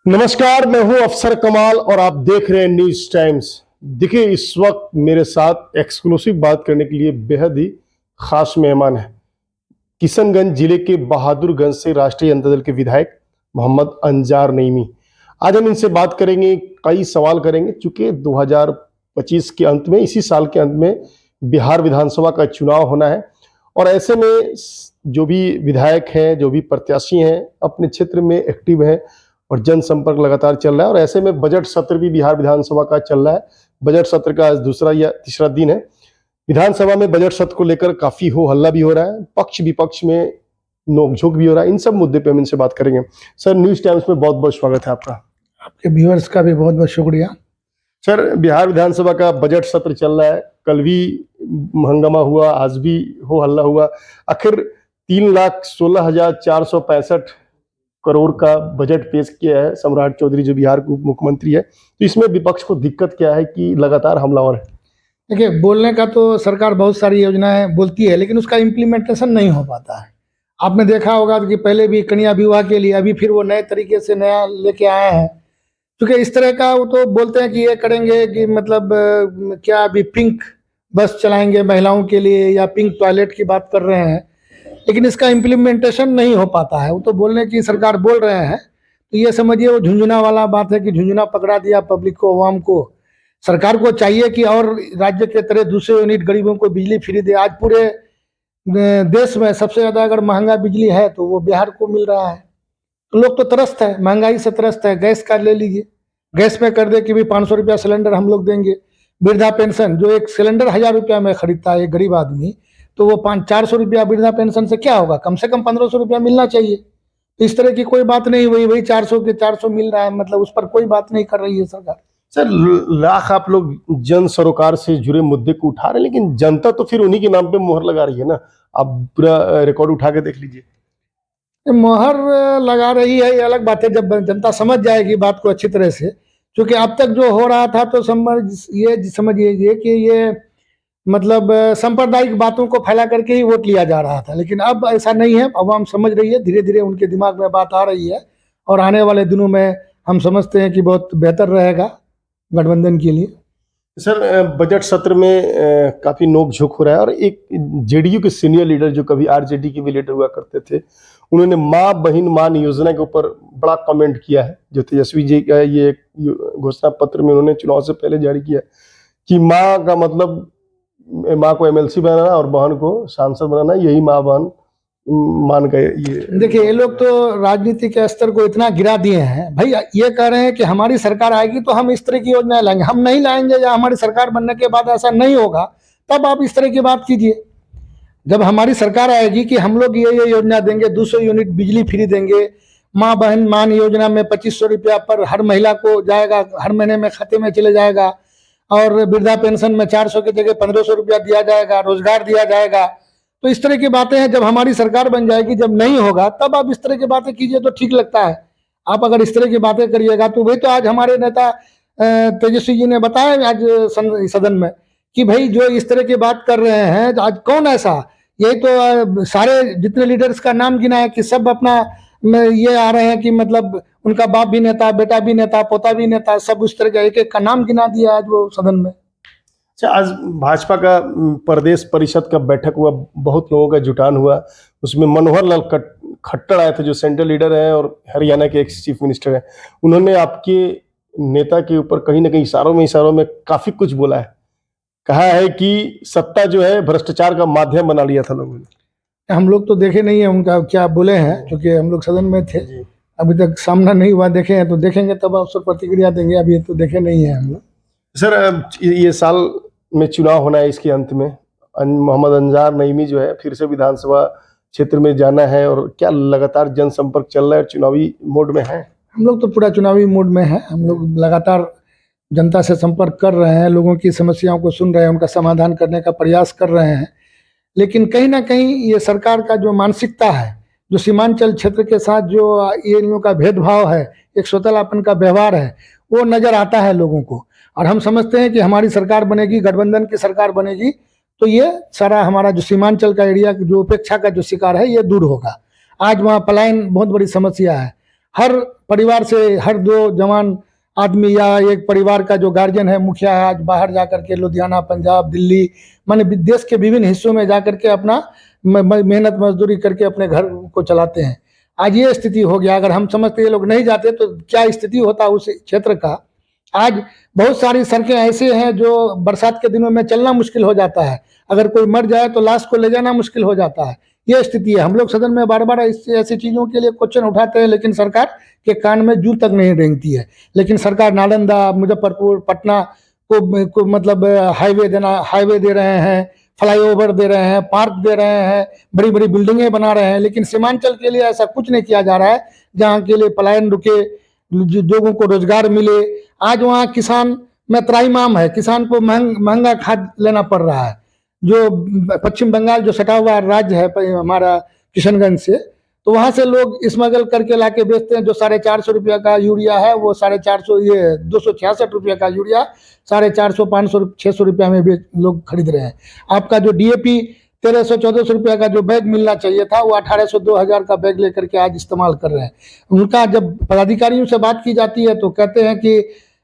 नमस्कार, मैं हूं अफसर कमाल और आप देख रहे हैं न्यूज टाइम्स। देखिए, इस वक्त मेरे साथ एक्सक्लूसिव बात करने के लिए बेहद ही खास मेहमान है। किशनगंज जिले के बहादुरगंज से राष्ट्रीय जनता दल के विधायक मोहम्मद अंजार नईमी। आज हम इनसे बात करेंगे, कई सवाल करेंगे, चूंकि 2025 के अंत में, इसी साल के अंत में बिहार विधानसभा का चुनाव होना है और ऐसे में जो भी विधायक हैं, जो भी प्रत्याशी हैं, अपने क्षेत्र में एक्टिव हैं और जनसंपर्क लगातार चल रहा है। और ऐसे में बजट सत्र भी बिहार विधानसभा का चल रहा है। बजट सत्र का आज दूसरा या तीसरा दिन है। विधानसभा में बजट सत्र को लेकर काफी हो हल्ला भी हो रहा है, पक्ष विपक्ष में नोकझोंक भी हो रहा है। इन सब मुद्दे पे हम इनसे बात करेंगे। सर, न्यूज टाइम्स में बहुत बहुत स्वागत है आपका। आपके व्यूअर्स का भी बहुत बहुत शुक्रिया। सर, बिहार विधानसभा का बजट सत्र चल रहा है, कल भी हंगामा हुआ, आज भी हो हल्ला हुआ। आखिर 3,16,465 करोड़ का बजट पेश किया है सम्राट चौधरी, जो बिहार के उप मुख्यमंत्री है। तो इसमें विपक्ष को दिक्कत क्या है कि लगातार हमलावर है? देखिए, बोलने का तो सरकार बहुत सारी योजनाएं बोलती है, लेकिन उसका इम्प्लीमेंटेशन नहीं हो पाता है। आपने देखा होगा कि पहले भी कन्या विवाह के लिए अभी फिर वो नए तरीके से नया लेके आए हैं। क्योंकि इस तरह का वो तो बोलते हैं कि ये करेंगे कि मतलब क्या अभी पिंक बस चलाएंगे महिलाओं के लिए या पिंक टॉयलेट की बात कर रहे हैं, लेकिन इसका इम्प्लीमेंटेशन नहीं हो पाता है। वो तो बोलने की सरकार बोल रहे हैं, तो ये समझिए वो झुंझुना वाला बात है कि झुंझुना पकड़ा दिया पब्लिक को, अवाम को। सरकार को चाहिए कि और राज्य के तरह दूसरे यूनिट गरीबों को बिजली फ्री दे। आज पूरे देश में सबसे ज़्यादा अगर महंगा बिजली है तो वो बिहार को मिल रहा है। तो लोग तो त्रस्त है, महंगाई से त्रस्त है। गैस का ले लीजिए, गैस में कर दे कि भी 500 रुपया सिलेंडर हम लोग देंगे। वृद्धा पेंशन, जो एक सिलेंडर 1,000 रुपया में खरीदता है एक गरीब आदमी, तो वो 400 रुपया वृद्धा पेंशन से क्या होगा? कम से कम 1,500 रुपया मिलना चाहिए। तो इस तरह की कोई बात नहीं हुई, वही 400 के 400 मिल रहा है, मतलब उस पर कोई बात नहीं कर रही है सरकार। सर, लाख आप लोग जन सरोकार से जुड़े मुद्दे को उठा रहे हैं, लेकिन जनता तो फिर उन्हीं के नाम पे मोहर लगा रही है ना। आप पूरा रिकॉर्ड उठा के देख लीजिए। मोहर लगा रही है ये अलग बात है, जब जनता समझ जाएगी बात को अच्छी तरह से। क्योंकि अब तक जो हो रहा था तो समझिए कि ये मतलब सांप्रदायिक बातों को फैला करके ही वोट लिया जा रहा था। लेकिन अब ऐसा नहीं है, अवाम समझ रही है, धीरे धीरे उनके दिमाग में बात आ रही है। और आने वाले दिनों में हम समझते हैं कि बहुत बेहतर रहेगा गठबंधन के लिए। सर, बजट सत्र में काफी नोक-झोंक हो रहा है और एक जेडीयू के सीनियर लीडर, जो कभी आरजेडी के भी लीडर हुआ करते थे, उन्होंने माँ बहन मान योजना के ऊपर बड़ा कमेंट किया है। जो तेजस्वी जी का ये घोषणा पत्र में उन्होंने चुनाव से पहले जारी किया कि माँ का मतलब माँ को एमएलसी बनाना और बहन को सांसद बनाना, यही माँ बहन मान गए। ये देखिए, ये लोग तो राजनीति के स्तर को इतना गिरा दिए हैं। भाई ये कह रहे हैं कि हमारी सरकार आएगी तो हम इस तरह की योजनाएं लाएंगे। हम नहीं लाएंगे या हमारी सरकार बनने के बाद ऐसा नहीं होगा, तब आप इस तरह की बात कीजिए। जब हमारी सरकार आएगी कि हम लोग ये योजना देंगे, 200 यूनिट बिजली फ्री देंगे, माँ बहन मान योजना में 2,500 रुपया पर हर महिला को जाएगा, हर महीने में खाते में चले जाएगा। और वृद्धा पेंशन में 400 की जगह 1,500 रुपया दिया जाएगा, रोजगार दिया जाएगा। तो इस तरह की बातें हैं, जब हमारी सरकार बन जाएगी, जब नहीं होगा तब आप इस तरह की बातें कीजिए तो ठीक लगता है। आप अगर इस तरह की बातें करिएगा तो वही तो आज हमारे नेता तेजस्वी जी ने बताया आज सदन में कि भाई जो इस तरह की बात कर रहे हैं, आज कौन ऐसा, यही तो सारे जितने लीडर्स का नाम गिना है कि सब अपना ये आ रहे हैं कि मतलब उनका बाप भी नेता, बेटा भी नेता, पोता भी नेता, सब उस तरह का एक एक का नाम गिना दिया आज वो सदन में। अच्छा, आज भाजपा का प्रदेश परिषद का बैठक हुआ, बहुत लोगों का जुटान हुआ। उसमें मनोहर लाल खट्टर आए थे, जो सेंट्रल लीडर हैं और हरियाणा के एक्स चीफ मिनिस्टर हैं। उन्होंने आपके नेता के ऊपर कहीं ना कहीं इशारों में काफी कुछ बोला है। कहा है कि सत्ता जो है भ्रष्टाचार का माध्यम बना लिया था लोगों ने। हम लोग तो देखे नहीं है उनका क्या बोले हैं, क्योंकि हम लोग सदन में थे, अभी तक सामना नहीं हुआ। देखे हैं तो देखेंगे तब आप सब प्रतिक्रिया देंगे, अभी तो देखे नहीं है हम लोग। सर, ये साल में चुनाव होना है, इसके अंत में मोहम्मद अंजार नईमी जो है फिर से विधानसभा क्षेत्र में जाना है, और क्या लगातार जनसंपर्क चल रहा है, चुनावी मोड में है? हम लोग तो पूरा चुनावी मोड में है। हम लोग लगातार जनता से संपर्क कर रहे हैं, लोगों की समस्याओं को सुन रहे हैं, उनका समाधान करने का प्रयास कर रहे हैं। लेकिन कहीं ना कहीं ये सरकार का जो मानसिकता है, जो सीमांचल क्षेत्र के साथ जो ये इन लोगों का भेदभाव है, एक स्वतंत्रापन का व्यवहार है, वो नज़र आता है लोगों को। और हम समझते हैं कि हमारी सरकार बनेगी, गठबंधन की सरकार बनेगी, तो ये सारा हमारा जो सीमांचल का एरिया जो उपेक्षा का जो शिकार है, ये दूर होगा। आज वहाँ पलायन बहुत बड़ी समस्या है। हर परिवार से हर 2 जवान आदमी या एक परिवार का जो गार्जियन है, मुखिया है, आज बाहर जाकर के लुधियाना, पंजाब, दिल्ली, माने देश के विभिन्न हिस्सों में जाकर के अपना मेहनत मजदूरी करके अपने घर को चलाते हैं। आज ये स्थिति हो गया। अगर हम समझते ये लोग नहीं जाते तो क्या स्थिति होता उस क्षेत्र का। आज बहुत सारी सड़कें ऐसे हैं जो बरसात के दिनों में चलना मुश्किल हो जाता है। अगर कोई मर जाए तो लाश को ले जाना मुश्किल हो जाता है। ये स्थिति है। हम लोग सदन में बार बार ऐसी चीज़ों के लिए क्वेश्चन उठाते हैं, लेकिन सरकार के कान में जू तक नहीं रेंगती है। लेकिन सरकार नालंदा, मुजफ्फरपुर, पटना को मतलब हाईवे दे रहे हैं, फ्लाईओवर दे रहे हैं, पार्क दे रहे हैं, बड़ी बड़ी बिल्डिंगें बना रहे हैं, लेकिन सीमांचल के लिए ऐसा कुछ नहीं किया जा रहा है जहाँ के लिए पलायन रुके, लोगों को रोजगार मिले। आज वहाँ किसान में त्राहिमाम है, किसान को महंगा खाद लेना पड़ रहा है। जो पश्चिम बंगाल जो सटा हुआ राज्य है हमारा किशनगंज से, तो वहाँ से लोग स्मगल करके लाके बेचते हैं। जो 450 रुपये का यूरिया है वो 450, ये 266 रुपये का यूरिया 450, 500, 600 रुपया में लोग खरीद रहे हैं। आपका जो DAP 1300-1400 रुपया का जो बैग मिलना चाहिए था वो 1800, 2000 का बैग लेकर के आज इस्तेमाल कर रहे हैं। उनका जब पदाधिकारियों से बात की जाती है तो कहते हैं कि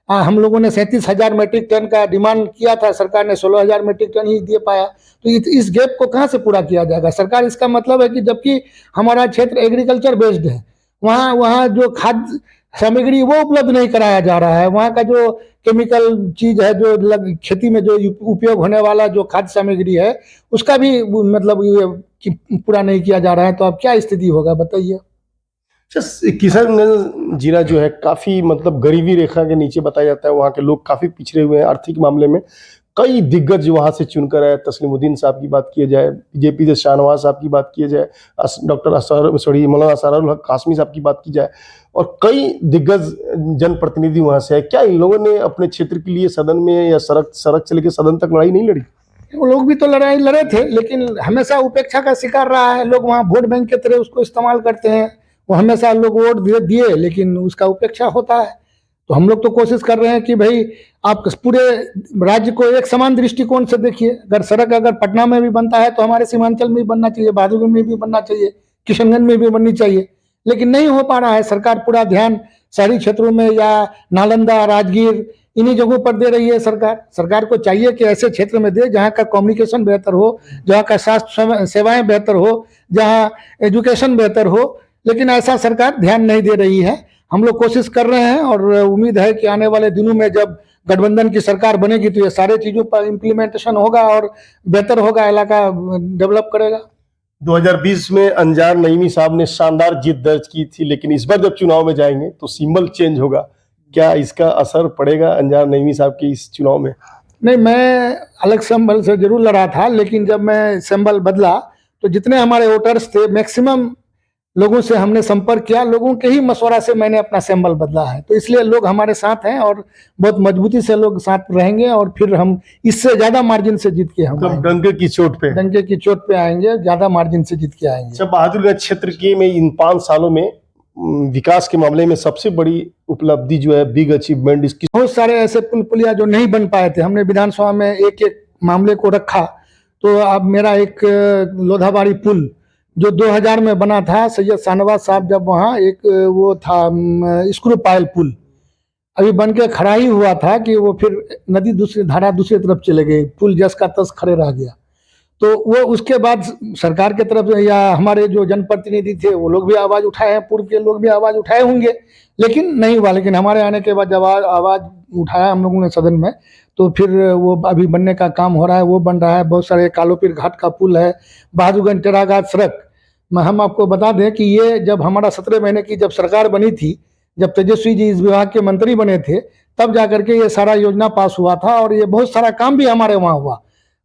हम लोगों ने 37,000 मीट्रिक टन का डिमांड किया था, सरकार ने 16,000 मीट्रिक टन ही दे पाया। तो इस गैप को कहाँ से पूरा किया जाएगा सरकार? इसका मतलब है कि जबकि हमारा क्षेत्र एग्रीकल्चर बेस्ड है, वहाँ जो खाद्य सामग्री वो उपलब्ध नहीं कराया जा रहा है। वहाँ का जो केमिकल चीज है, जो खेती में जो उपयोग होने वाला जो खाद्य सामग्री है, उसका भी मतलब ये पूरा नहीं किया जा रहा है। तो अब क्या स्थिति होगा बताइए। किशनगंज जिला जो है काफी मतलब गरीबी रेखा के नीचे बताया जाता है। वहाँ के लोग काफी पिछड़े हुए हैं आर्थिक मामले में। कई दिग्गज वहाँ से चुनकर आए, तस्लीमुद्दीन साहब की बात की जाए, बीजेपी से शाहनवाज साहब की बात की जाए, डॉक्टर मौलाना असरारुल हक कासमी साहब की बात की जाए, और कई दिग्गज जनप्रतिनिधि वहाँ से है। क्या इन लोगों ने अपने क्षेत्र के लिए सदन में या सड़क से लेकर सदन तक लड़ाई नहीं लड़ी? वो लोग भी तो लड़ाई लड़े थे, लेकिन हमेशा उपेक्षा का शिकार रहा है। लोग वहाँ वोट बैंक के तरह उसको इस्तेमाल करते हैं। वो हमेशा लोग वोट दिए लेकिन उसका उपेक्षा होता है। तो हम लोग तो कोशिश कर रहे हैं कि भाई आप पूरे राज्य को एक समान दृष्टिकोण से देखिए। अगर सड़क अगर पटना में भी बनता है तो हमारे सीमांचल में भी बनना चाहिए, बहादुरगढ़ में भी बनना चाहिए, किशनगंज में भी बननी चाहिए, लेकिन नहीं हो पा रहा है। सरकार पूरा ध्यान शहरी क्षेत्रों में या नालंदा, राजगीर इन्हीं जगहों पर दे रही है। सरकार को चाहिए कि ऐसे क्षेत्र में दे जहाँ का कम्युनिकेशन बेहतर हो, जहाँ का स्वास्थ्य सेवाएं बेहतर हो, जहाँ एजुकेशन बेहतर हो, लेकिन ऐसा सरकार ध्यान नहीं दे रही है। हम लोग कोशिश कर रहे हैं और उम्मीद है कि आने वाले दिनों में जब गठबंधन की सरकार बनेगी तो ये सारे चीज़ों पर इम्प्लीमेंटेशन होगा और बेहतर होगा, इलाका डेवलप करेगा। 2020 में अंजार नईमी साहब ने शानदार जीत दर्ज की थी, लेकिन इस बार जब चुनाव में जाएंगे तो सिंबल चेंज होगा। क्या इसका असर पड़ेगा अंजार नईमी साहब के इस चुनाव में? नहीं, मैं अलग सिंबल से जरूर लड़ा था, लेकिन जब मैं सिंबल बदला तो जितने हमारे वोटर्स थे मैक्सिमम लोगों से हमने संपर्क किया, लोगों के ही मशवरा से मैंने अपना सिंबल बदला है। तो इसलिए लोग हमारे साथ हैं और बहुत मजबूती से लोग साथ रहेंगे और फिर हम इससे ज्यादा मार्जिन से जीत के हम डंके की चोट पे आएंगे, ज्यादा मार्जिन से जीत के आएंगे। जब बहादुरगढ़ क्षेत्र के में इन 5 सालों में विकास के मामले में सबसे बड़ी उपलब्धि जो है, बिग अचीवमेंट, इसकी बहुत सारे ऐसे पुल पुलिया जो नहीं बन पाए थे, हमने विधानसभा में एक एक मामले को रखा। तो अब मेरा एक लोधाबाड़ी पुल जो 2000 में बना था, सैयद शाहनवाज साहब जब वहाँ एक वो था स्क्रू पायल पुल, अभी बन के खड़ा ही हुआ था कि वो फिर नदी दूसरी तरफ चले गई, पुल जस का तस खड़े रह गया। तो वो उसके बाद सरकार के तरफ से या हमारे जो जनप्रतिनिधि थे वो लोग भी आवाज़ उठाए हैं, पूर्व के लोग भी आवाज़ उठाए होंगे, लेकिन नहीं हुआ। लेकिन हमारे आने के बाद जब आवाज़ उठाया हम लोगों ने सदन में, तो फिर वो अभी बनने का काम हो रहा है, वो बन रहा है। बहुत सारे कालोपीर घाट का पुल है, बहादुरगंज टेराघाट सड़क। हम आपको बता दें कि ये जब हमारा 17 महीने की जब सरकार बनी थी, जब तेजस्वी जी इस विभाग के मंत्री बने थे, तब जाकर के ये सारा योजना पास हुआ था और ये बहुत सारा काम भी हमारे वहाँ हुआ।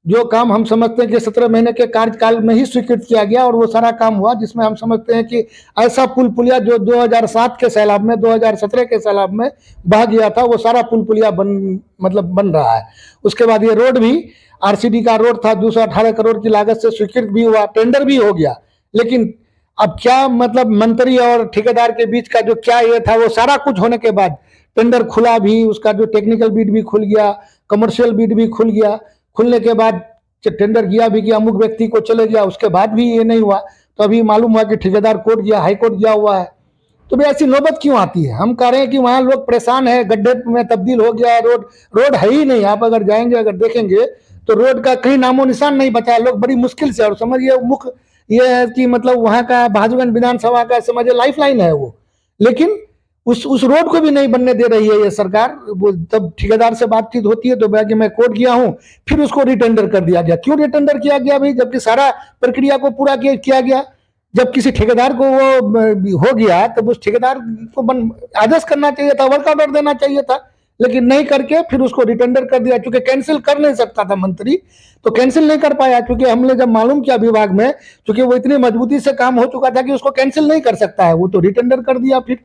जो काम हम समझते हैं कि 17 महीने के कार्यकाल में ही स्वीकृत किया गया और वो सारा काम हुआ, जिसमें हम समझते हैं कि ऐसा पुल पुलिया जो 2007 के सैलाब में, 2017 के सैलाब में बह गया था, वो सारा पुल पुलिया बन रहा है। उसके बाद ये रोड भी RCD का रोड था, 218 करोड़ की लागत से स्वीकृत भी हुआ, टेंडर भी हो गया। लेकिन अब क्या मतलब मंत्री और ठेकेदार के बीच का जो क्या ये था, वो सारा कुछ होने के बाद टेंडर खुला भी, उसका जो टेक्निकल बिड भी खुल गया, कमर्शियल बिड भी खुल गया। खुलने के बाद टेंडर गया भी कि अमुक व्यक्ति को चले गया, उसके बाद भी ये नहीं हुआ। तो अभी मालूम हुआ कि ठेकेदार कोर्ट गया, हाई कोर्ट गया हुआ है। तो भाई ऐसी नौबत क्यों आती है? हम कह रहे हैं कि वहां लोग परेशान है, गड्ढे में तब्दील हो गया है, रोड है ही नहीं। आप अगर जाएंगे, अगर देखेंगे तो रोड का कहीं नामो निशान नहीं बचा है। लोग बड़ी मुश्किल से, और समझिए मुख्य ये है कि मतलब वहां का बहादुरगंज विधानसभा का समझिए लाइफ लाइन है वो, लेकिन उस रोड को भी नहीं बनने दे रही है ये सरकार। वो तब ठेकेदार से बातचीत होती है तो भैया कि मैं कोर्ट गया हूं, फिर उसको रिटेंडर कर दिया गया। क्यों रिटेंडर किया गया भाई, जबकि सारा प्रक्रिया को पूरा किया गया। जब किसी ठेकेदार को वो हो गया तब उस ठेकेदार को आदेश करना चाहिए था, वर्क ऑर्डर देना चाहिए था, लेकिन नहीं करके फिर उसको रिटेंडर कर दिया। क्योंकि कैंसिल कर नहीं सकता था मंत्री, तो कैंसिल नहीं कर पाया। क्योंकि हमने जब मालूम किया विभाग में, क्योंकि वो इतनी मजबूती से काम हो चुका था कि उसको कैंसिल नहीं कर सकता है, वो तो रिटेंडर कर दिया फिर।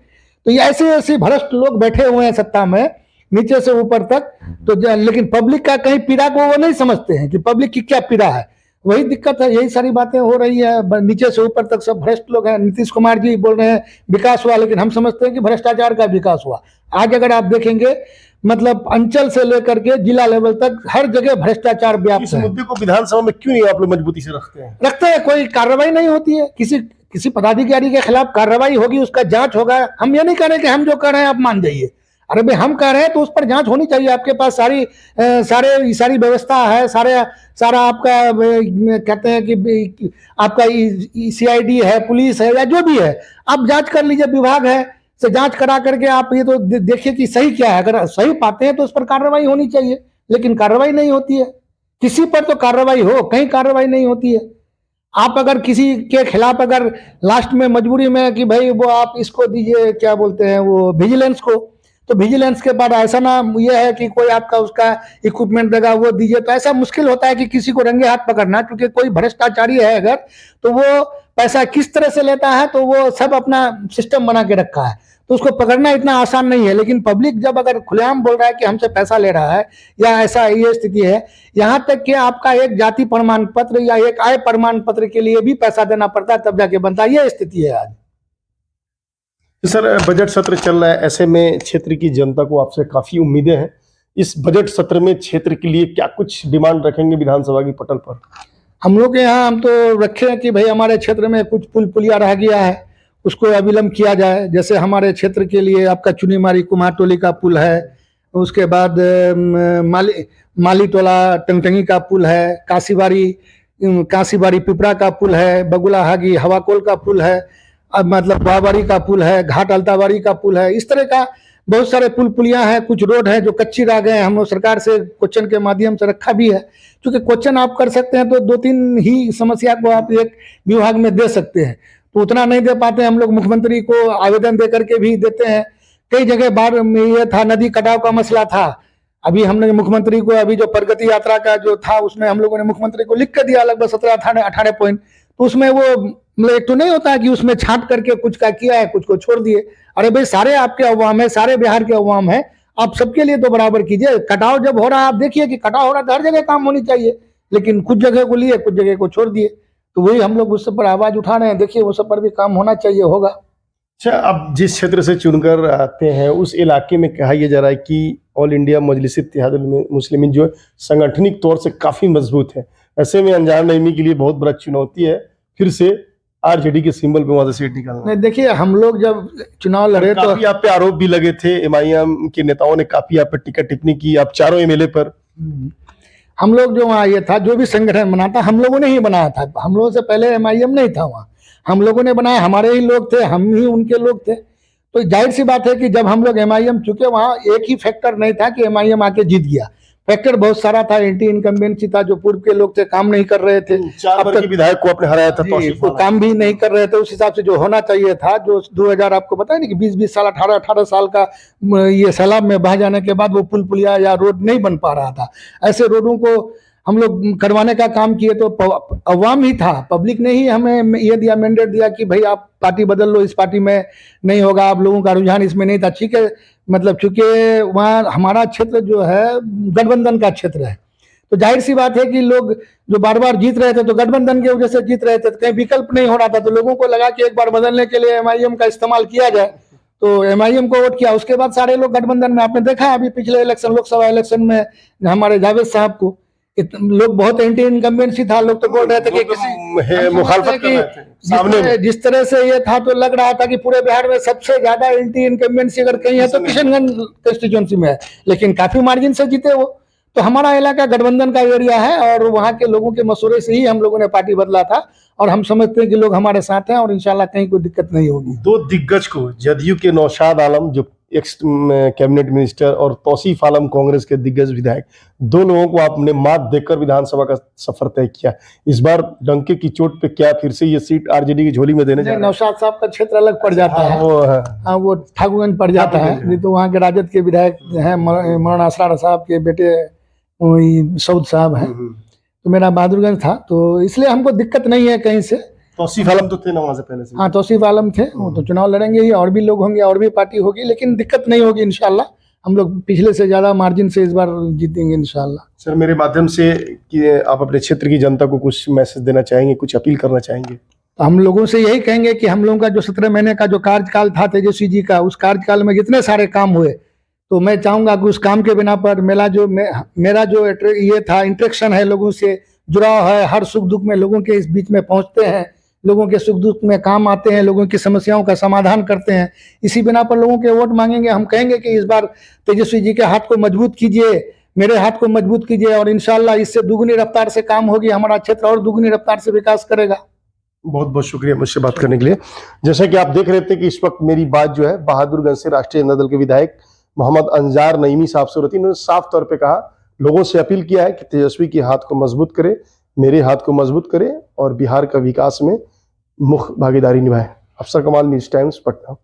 तो ये ऐसे ऐसे भ्रष्ट लोग बैठे हुए हैं सत्ता में, नीचे से ऊपर तक। तो लेकिन पब्लिक का कहीं पीड़ा को वो नहीं समझते हैं कि पब्लिक की क्या पीड़ा है। वही दिक्कत है, यही सारी बातें हो रही है। नीचे से ऊपर तक सब भ्रष्ट लोग हैं। नीतीश कुमार जी बोल रहे हैं विकास हुआ, लेकिन हम समझते हैं कि भ्रष्टाचार का विकास हुआ। आज अगर आप देखेंगे मतलब अंचल से लेकर के जिला लेवल तक हर जगह भ्रष्टाचार व्याप्त इस है। मुद्दे को विधानसभा में क्यों नहीं आप लोग मजबूती से रखते हैं? कोई कार्रवाई नहीं होती है। किसी पदाधिकारी के खिलाफ कार्रवाई होगी, उसका जांच होगा। हम ये नहीं कह रहे कि हम जो कर रहे हैं आप मान जाइए। अरे भाई हम कह रहे हैं तो उस पर जांच होनी चाहिए। आपके पास सारी व्यवस्था है, सारा आपका कहते हैं कि आपका CID है, पुलिस है, या जो भी है, आप जांच कर लीजिए। विभाग है से जांच करा करके आप ये तो देखिए कि सही क्या है। अगर सही पाते हैं तो उस पर कार्रवाई होनी चाहिए, लेकिन कार्रवाई नहीं होती है। किसी पर तो कार्रवाई हो, कहीं कार्रवाई नहीं होती है। आप अगर किसी के खिलाफ अगर लास्ट में मजबूरी में कि भाई वो आप इसको दीजिए, क्या बोलते हैं वो, विजिलेंस को, तो विजिलेंस के बाद ऐसा ना ये है कि कोई आपका उसका इक्विपमेंट देगा वो दीजिए, तो ऐसा मुश्किल होता है कि किसी को रंगे हाथ पकड़ना। क्योंकि कोई भ्रष्टाचारी है अगर, तो वो पैसा किस तरह से लेता है तो वो सब अपना सिस्टम बना के रखा है, तो उसको पकड़ना इतना आसान नहीं है। लेकिन पब्लिक जब अगर खुलेआम बोल रहा है कि हमसे पैसा ले रहा है या ऐसा ये स्थिति है, यहाँ तक कि आपका एक जाति प्रमाण पत्र या एक आय प्रमाण पत्र के लिए भी पैसा देना पड़ता है, तब जाके बनता है। ये स्थिति है आज। सर, बजट सत्र चल रहा है, ऐसे में क्षेत्र की जनता को आपसे काफी उम्मीदें हैं। इस बजट सत्र में क्षेत्र के लिए क्या कुछ डिमांड रखेंगे विधानसभा की पटल पर? हम लोग के यहाँ हम तो रखे हैं कि भाई हमारे क्षेत्र में कुछ पुलिया रह गया है, उसको अविलंब किया जाए। जैसे हमारे क्षेत्र के लिए आपका चुनीमारी कुमारटोली का पुल है, उसके बाद माली टोला टंगटंगी का पुल है, काशीबाड़ी पिपरा का पुल है, बगुला हागी हवाकोल का पुल है, अब मतलब बाबाड़ी का पुल है, घाट अल्ताबाड़ी का पुल है। इस तरह का बहुत सारे पुलियां हैं। कुछ रोड है जो कच्ची रह गए हैं, हम लोग सरकार से क्वेश्चन के माध्यम से रखा भी है। क्योंकि क्वेश्चन आप कर सकते हैं तो 2-3 ही समस्या को आप एक विभाग में दे सकते हैं, तो उतना नहीं दे पाते। हम लोग मुख्यमंत्री को आवेदन दे करके भी देते हैं। कई जगह बाढ़ में ये था, नदी कटाव का मसला था। अभी हमने मुख्यमंत्री को, अभी जो प्रगति यात्रा का जो था उसमें हम लोगों ने मुख्यमंत्री को लिख कर दिया लगभग 17-18 पॉइंट। तो उसमें वो मतलब एक तो नहीं होता है कि उसमें छांट करके कुछ का किया है, कुछ को छोड़ दिए। अरे भाई सारे आपके अवाम है, सारे बिहार के अवाम है, आप सबके लिए तो बराबर कीजिए। कटाव जब हो रहा है, आप देखिए कि कटाव हो रहा है तो हर जगह काम होनी चाहिए, लेकिन कुछ जगह को लिए, कुछ जगह को छोड़ दिए। तो वही हम लोग उस सब पर आवाज उठा रहे हैं। देखिए वो सब पर भी काम होना चाहिए, होगा। अच्छा, अब जिस क्षेत्र से चुनकर आते हैं उस इलाके में कहा यह जा रहा है कि ऑल इंडिया मजलिस इत्तेहादुल मुस्लिमीन जो है संगठनिक तौर से काफी मजबूत है। ऐसे में अंजाम नईमी के लिए बहुत बड़ा चुनौती है फिर से RJD के सिंबल पे वहां से सीट निकालना। नहीं, देखिए हम लोग जब चुनाव लड़े तो काफी आप पे आरोप भी लगे थे, MIM के नेताओं ने काफी आप पे टिक्का टिप्पणी की, आप चारों MLA पर। हम लोग जो वहाँ ये था, जो भी संगठन बना था हम लोगों ने ही बनाया था। हम लोगों से पहले MIM नहीं था वहाँ, हम लोगों ने बनाया। हमारे ही लोग थे, हम ही उनके लोग थे। तो जाहिर सी बात है कि जब हम लोग MIM चुके, वहाँ एक ही फैक्टर नहीं था कि MIM आके जीत गया। फैक्टर बहुत सारा था। एंटी इनकम्बेंसी था, जो पूर्व के लोग थे काम नहीं कर रहे थे। 4 बार के विधायक को आपने हराया था, वो काम भी नहीं कर रहे थे उस हिसाब से जो होना चाहिए था। जो 2000 आपको बताया ना कि 20-20 साल 18 साल का ये सैलाब में बह जाने के बाद वो पुलिया या रोड नहीं बन पा रहा था। ऐसे रोडों को हम लोग करवाने का काम किए तो अवाम ही था, पब्लिक ने ही हमें ये दिया, मैंडेट दिया कि भाई आप पार्टी बदल लो, इस पार्टी में नहीं होगा। आप लोगों का रुझान इसमें नहीं था, ठीक है। मतलब चूंकि वहाँ हमारा क्षेत्र जो है गठबंधन का क्षेत्र है, तो जाहिर सी बात है कि लोग जो बार बार जीत रहे थे तो गठबंधन की वजह से जीत रहे थे, तो कहीं विकल्प नहीं हो रहा था। तो लोगों को लगा कि एक बार बदलने के लिए MIM का इस्तेमाल किया जाए, तो MIM को वोट किया। उसके बाद सारे लोग गठबंधन में, आपने देखा अभी पिछले इलेक्शन, लोकसभा इलेक्शन में हमारे जावेद साहब को लोग बहुत एंटी इनकम्बेंसी था, लोग तो बोल रहे थे कि किसी मुखालफत कर रहे थे सामने जिस तरह से ये था तो लग रहा था कि पूरे बिहार में सबसे ज्यादा एंटी इनकम्बेंसी अगर कहीं है तो किशनगंज कंस्टिट्यूंसी में है, लेकिन काफी मार्जिन से जीते वो। तो हमारा इलाका गठबंधन का एरिया है और वहाँ के लोगों के मशवरे से ही हम लोगों ने पार्टी बदला था और हम समझते हैं कि लोग हमारे साथ हैं और इंशाल्लाह कहीं कोई दिक्कत नहीं होगी। दो दिग्गज को, जदयू के नौशाद आलम जो एक्स कैबिनेट मिनिस्टर और तौसीफ आलम कांग्रेस के दिग्गज विधायक, दो लोगों को आपने मात देकर विधानसभा का सफर तय किया। इस बार डंके की चोट पे क्या फिर से ये सीट आरजेडी की झोली में देने जा रहे हैं? नौशाद साहब का क्षेत्र अलग पड़ जाता है, वो ठाकुरगंज पड़ जाता है, नहीं तो वहाँ के राजद के विधायक हैं मौलाना असरार साहब के बेटे वही सऊद साहब हैं, तो मेरा बहादुरगंज था, तो इसलिए हमको दिक्कत नहीं है कहीं से। तौसीफ आलम तो थे ना वहां से पहले से? हाँ, तौसीफ आलम थे, वो तो चुनाव लड़ेंगे ही, और भी लोग होंगे और भी पार्टी होगी, लेकिन दिक्कत नहीं होगी इंशाल्लाह। हम लोग पिछले से ज्यादा मार्जिन से इस बार जीतेंगे इंशाल्लाह। सर, मेरे माध्यम से कि आप अपने क्षेत्र की जनता को कुछ मैसेज देना चाहेंगे, कुछ अपील करना चाहेंगे? तो हम लोगों से यही कहेंगे कि हम लोगों का जो 17 महीने का जो कार्यकाल था तेजस्वी जी का, उस कार्यकाल में जितने सारे काम हुए, तो मैं चाहूंगा कि उस काम के बिना पर मेरा जो ये था इंटरेक्शन है, लोगों से जुड़ाव है, हर सुख दुख में लोगों के इस बीच में पहुंचते हैं, लोगों के सुख दुख में काम आते हैं, लोगों की समस्याओं का समाधान करते हैं, इसी बिना पर लोगों के वोट मांगेंगे। हम कहेंगे कि इस बार तेजस्वी जी के हाथ को मजबूत कीजिए, मेरे हाथ को मजबूत कीजिए और इंशाल्लाह इससे दुगनी रफ्तार से काम होगी, हमारा क्षेत्र और दुगनी रफ्तार से विकास करेगा। बहुत बहुत शुक्रिया मुझसे बात करने के लिए। जैसा कि आप देख रहे थे कि इस वक्त मेरी बात जो है बहादुरगंज से राष्ट्रीय जनता दल के विधायक मोहम्मद अंजार नईमी साहब से हो रही थी। उन्होंने साफ तौर पे कहा, लोगों से अपील किया है कि तेजस्वी के हाथ को मजबूत करे, मेरे हाथ को मजबूत करे और बिहार का विकास में मुख्य भागीदारी निभाए। अफसर कमाल, न्यूज़ टाइम्स, पटना।